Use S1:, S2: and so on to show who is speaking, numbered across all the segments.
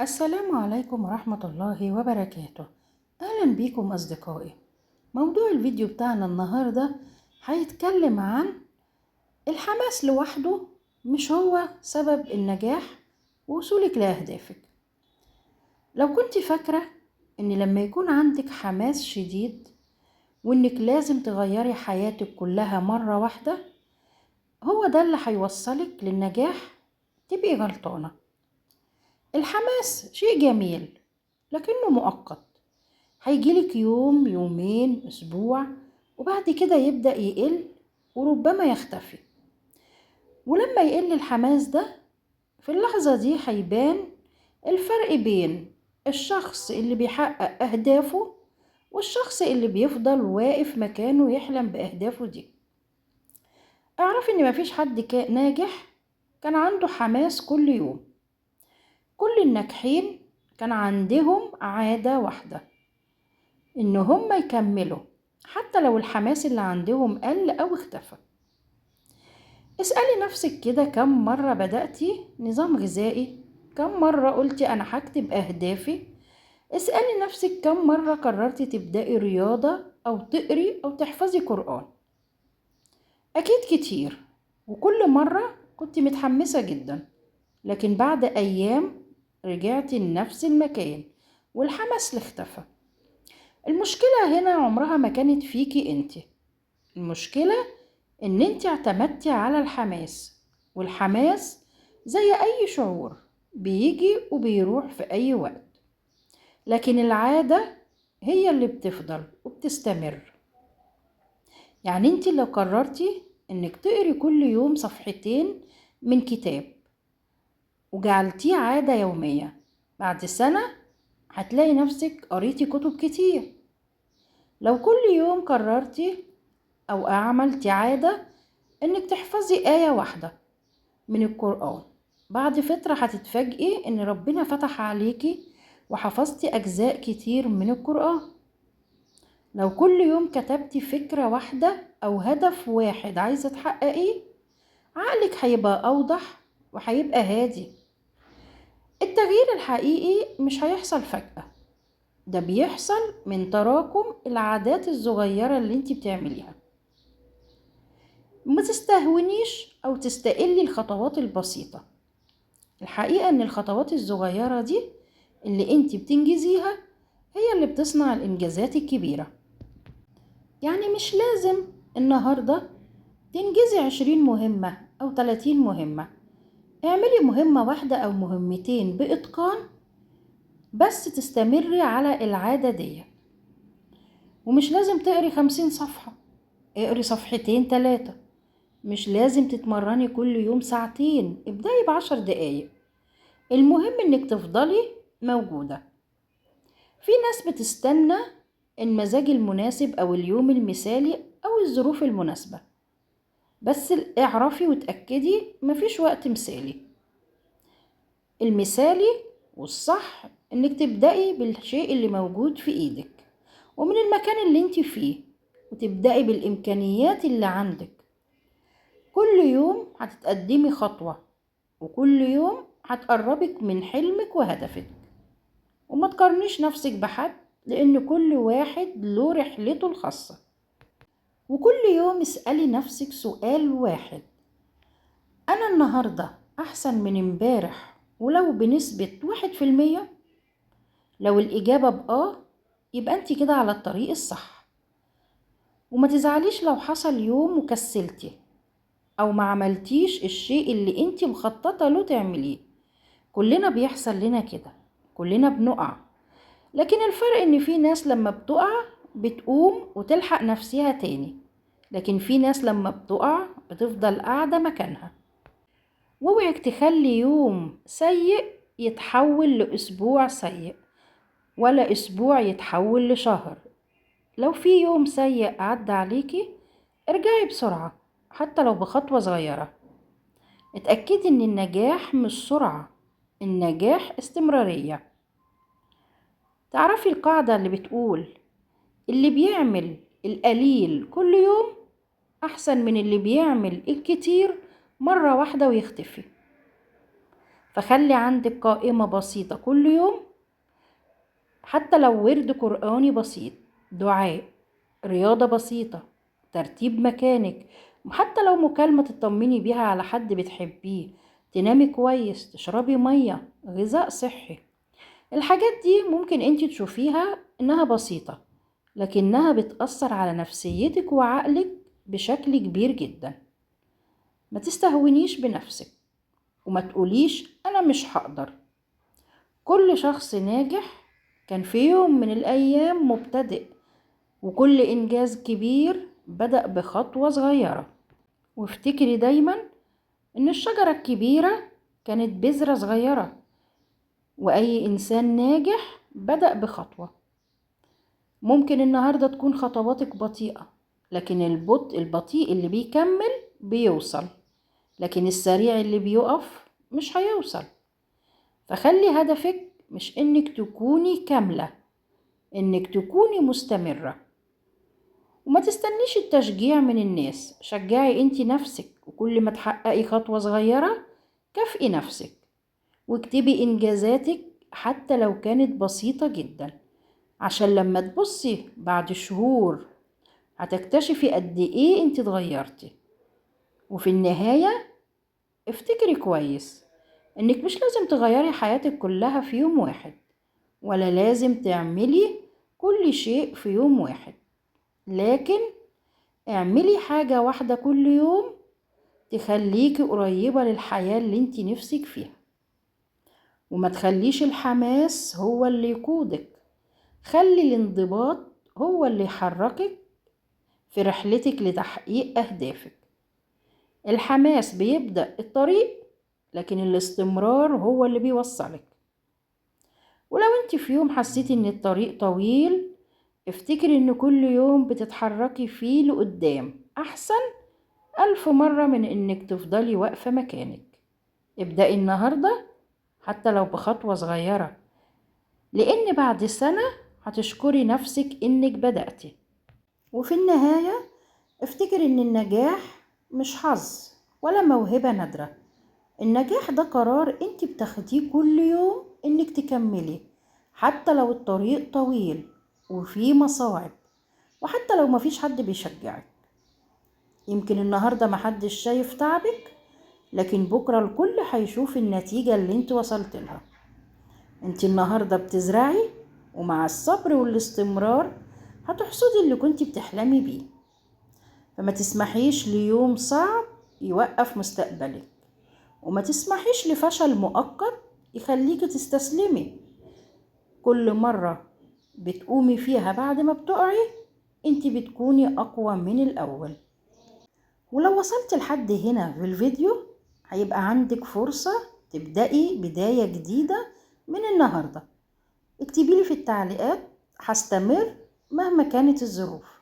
S1: السلام عليكم ورحمة الله وبركاته. أهلا بيكم أصدقائي. موضوع الفيديو بتاعنا النهاردة هيتكلم عن الحماس لوحده مش هو سبب النجاح ووصولك لأهدافك. لو كنت فاكرة إن لما يكون عندك حماس شديد وإنك لازم تغيري حياتك كلها مرة واحدة هو ده اللي هيوصلك للنجاح، تبقي غلطانة. الحماس شيء جميل لكنه مؤقت، هيجيلك يوم يومين أسبوع وبعد كده يبدأ يقل وربما يختفي. ولما يقل الحماس ده في اللحظة دي هيبان الفرق بين الشخص اللي بيحقق أهدافه والشخص اللي بيفضل واقف مكانه يحلم بأهدافه دي. اعرف ان مفيش حد ناجح كان عنده حماس كل يوم. كل الناجحين كان عندهم عادة واحدة، إن هم يكملوا حتى لو الحماس اللي عندهم قل أو اختفى. اسألي نفسك كده، كم مرة بدأتي نظام غذائي؟ كم مرة قلتي أنا هكتب أهدافي؟ اسألي نفسك كم مرة قررتي تبدأي رياضة أو تقري أو تحفظي قرآن؟ أكيد كتير، وكل مرة كنت متحمسة جدا، لكن بعد أيام رجعتي لنفس المكان والحماس اختفى. المشكلة هنا عمرها ما كانت فيكي انت، المشكلة ان انت اعتمدتي على الحماس، والحماس زي اي شعور بيجي وبيروح في اي وقت، لكن العادة هي اللي بتفضل وبتستمر. يعني انت لو قررتي انك تقري كل يوم صفحتين من كتاب وجعلتيه عادة يومية، بعد سنة هتلاقي نفسك قريتي كتب كتير. لو كل يوم قررتي أو عملتي عادة إنك تحفظي آية واحدة من القرآن، بعد فترة هتتفاجئي إن ربنا فتح عليكي وحفظتي أجزاء كتير من القرآن. لو كل يوم كتبتي فكرة واحدة أو هدف واحد عايزة تحققيه، عقلك هيبقى أوضح وهيبقى هادي. التغيير الحقيقي مش هيحصل فجأة، ده بيحصل من تراكم العادات الصغيرة اللي انت بتعمليها. ما تستهونيش أو تستقلي الخطوات البسيطة. الحقيقة إن الخطوات الصغيرة دي اللي انت بتنجزيها هي اللي بتصنع الإنجازات الكبيرة. يعني مش لازم النهاردة تنجزي 20 مهمة أو 30 مهمة، اعملي مهمة واحدة أو مهمتين بإتقان بس تستمري على العادة دي. ومش لازم تقري 50 صفحة، اقري صفحتين 3. مش لازم تتمرني كل يوم ساعتين، ابدأي ب10 دقايق. المهم انك تفضلي موجودة. في ناس بتستنى المزاج المناسب او اليوم المثالي او الظروف المناسبة، بس اعرفي وتأكدي مفيش وقت مثالي. المثالي والصح انك تبدأي بالشيء اللي موجود في ايدك ومن المكان اللي انت فيه، وتبدأي بالامكانيات اللي عندك. كل يوم هتتقدمي خطوة، وكل يوم هتقربك من حلمك وهدفك. وما تقارنيش نفسك بحد، لأن كل واحد له رحلته الخاصة. وكل يوم اسألي نفسك سؤال واحد: أنا النهاردة أحسن من امبارح ولو بنسبة 1%؟ لو الإجابة بآه يبقى أنت كده على الطريق الصح. وما تزعليش لو حصل يوم وكسلتي أو ما عملتيش الشيء اللي أنت مخططة له تعمليه. كلنا بيحصل لنا كده، كلنا بنقع، لكن الفرق ان في ناس لما بتقع بتقوم وتلحق نفسها تاني، لكن في ناس لما بتقع بتفضل قاعدة مكانها. واوعك تخلي يوم سيء يتحول لأسبوع سيء، ولا أسبوع يتحول لشهر. لو في يوم سيء عدى عليكي ارجعي بسرعة حتى لو بخطوة صغيرة. اتأكدي ان النجاح مش سرعة، النجاح استمرارية. تعرفي القاعدة اللي بتقول اللي بيعمل القليل كل يوم أحسن من اللي بيعمل الكتير مرة واحدة ويختفي. فخلي عندك قائمة بسيطة كل يوم، حتى لو ورد قرآني بسيط، دعاء، رياضة بسيطة، ترتيب مكانك، حتى لو مكالمة تطمني بيها على حد بتحبيه، تنامي كويس، تشربي مية، غذاء صحي. الحاجات دي ممكن انتي تشوفيها انها بسيطة، لكنها بتأثر على نفسيتك وعقلك بشكل كبير جدا. ما تستهونيش بنفسك وما تقوليش انا مش هقدر. كل شخص ناجح كان في يوم من الايام مبتدئ، وكل انجاز كبير بدأ بخطوة صغيرة. وافتكري دايما ان الشجرة الكبيرة كانت بذرة صغيرة، واي انسان ناجح بدأ بخطوة. ممكن النهاردة تكون خطواتك بطيئة، لكن البطيء اللي بيكمل بيوصل، لكن السريع اللي بيقف مش هيوصل. فخلي هدفك مش انك تكوني كاملة، انك تكوني مستمرة. وما تستنيش التشجيع من الناس، شجعي انتي نفسك، وكل ما تحققي خطوة صغيرة كافئي نفسك، واكتبي انجازاتك حتى لو كانت بسيطة جدا، عشان لما تبصي بعد شهور هتكتشفي قد ايه انت اتغيرتي. وفي النهاية افتكري كويس انك مش لازم تغيري حياتك كلها في يوم واحد، ولا لازم تعملي كل شيء في يوم واحد، لكن اعملي حاجة واحدة كل يوم تخليكي قريبة للحياة اللي انت نفسك فيها. وما تخليش الحماس هو اللي يقودك، خلي الانضباط هو اللي يحركك في رحلتك لتحقيق أهدافك. الحماس بيبدأ الطريق، لكن الاستمرار هو اللي بيوصلك. ولو انت في يوم حسيتي ان الطريق طويل، افتكري ان كل يوم بتتحركي فيه لقدام أحسن 1000 مرة من انك تفضلي واقفة مكانك. ابدأي النهاردة حتى لو بخطوة صغيرة، لأن بعد سنة هتشكري نفسك إنك بدأتي. وفي النهاية افتكر إن النجاح مش حظ ولا موهبة نادرة. النجاح ده قرار انت بتاخديه كل يوم إنك تكملي، حتى لو الطريق طويل وفيه مصاعب، وحتى لو مفيش حد بيشجعك. يمكن النهاردة محدش شايف تعبك، لكن بكرة الكل هيشوف النتيجة اللي انت وصلت لها. انت النهاردة بتزرعي، ومع الصبر والاستمرار هتحصدي اللي كنت بتحلمي بيه. فما تسمحيش ليوم صعب يوقف مستقبلك، وما تسمحيش لفشل مؤقت يخليكي تستسلمي. كل مرة بتقومي فيها بعد ما بتقعي انت بتكوني اقوى من الاول. ولو وصلت لحد هنا في الفيديو، هيبقى عندك فرصة تبدأي بداية جديدة من النهاردة. اكتبيلي في التعليقات هستمر مهما كانت الظروف،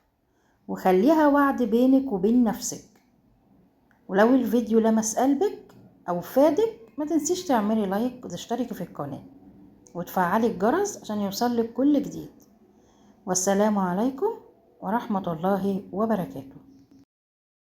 S1: وخليها وعد بينك وبين نفسك. ولو الفيديو لمس قلبك أو فادك، ما تنسيش تعملي لايك وتشتركي في القناة وتفعلي الجرس عشان يوصلك كل جديد. والسلام عليكم ورحمة الله وبركاته.